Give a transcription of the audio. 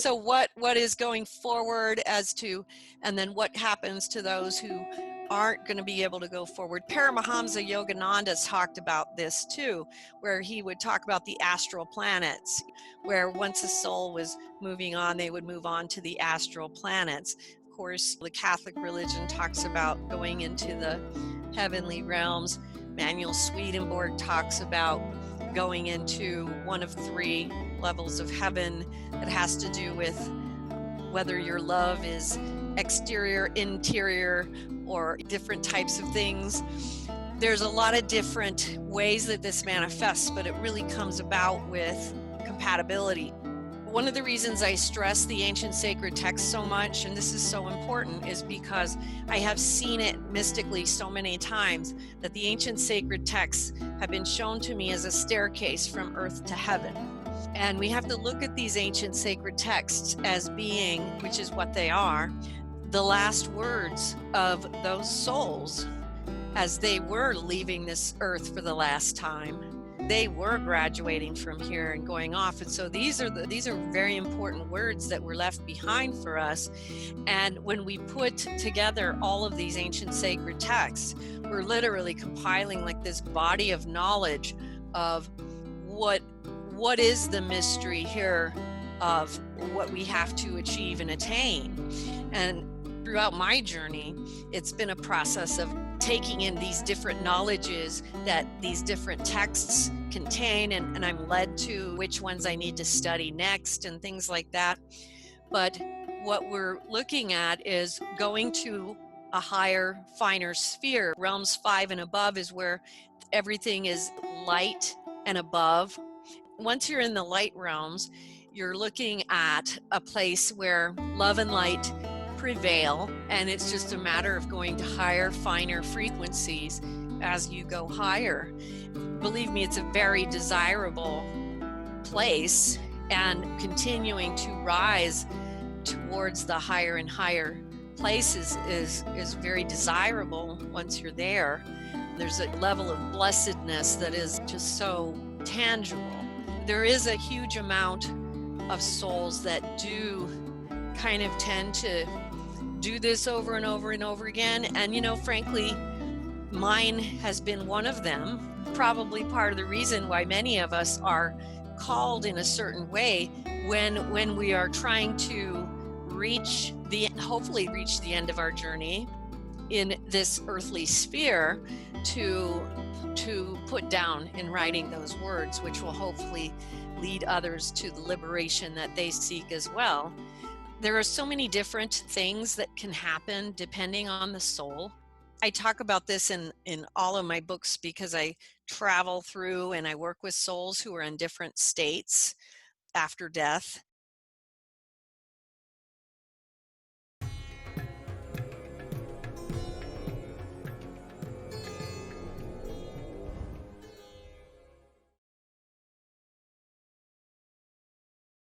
So what is going forward as to, and then what happens to those who aren't going to be able to go forward? Paramahamsa Yogananda talked about this too, where he would talk about the astral planets, where once a soul was moving on, they would move on to the astral planets. Of course, the Catholic religion talks about going into the heavenly realms. Manuel Swedenborg talks about going into one of 3 levels of heaven that has to do with whether your love is exterior, interior, or different types of things. There's a lot of different ways that this manifests, but it really comes about with compatibility. One of the reasons I stress the ancient sacred texts so much, and this is so important, is because I have seen it mystically so many times that the ancient sacred texts have been shown to me as a staircase from earth to heaven. And we have to look at these ancient sacred texts as being, which is what they are, the last words of those souls as they were leaving this earth for the last time. They were graduating from here and going off. And so these are very important words that were left behind for us. And when we put together all of these ancient sacred texts, we're literally compiling like this body of knowledge of what is the mystery here of what we have to achieve and attain. And throughout my journey, it's been a process of taking in these different knowledges that these different texts contain, and I'm led to which ones I need to study next and things like that. But what we're looking at is going to a higher, finer sphere. Realms 5 and above is where everything is light and above. Once you're in the light realms, you're looking at a place where love and light prevail, and it's just a matter of going to higher, finer frequencies as you go higher. Believe me, it's a very desirable place, and continuing to rise towards the higher and higher places is very desirable once you're there. There's a level of blessedness that is just so tangible. There is a huge amount of souls that do kind of tend to do this over and over and over again. And, frankly, mine has been one of them. Probably part of the reason why many of us are called in a certain way when we are trying to hopefully reach the end of our journey in this earthly sphere, to put down in writing those words, which will hopefully lead others to the liberation that they seek as well. There are so many different things that can happen depending on the soul. I talk about this in all of my books because I travel through and I work with souls who are in different states after death.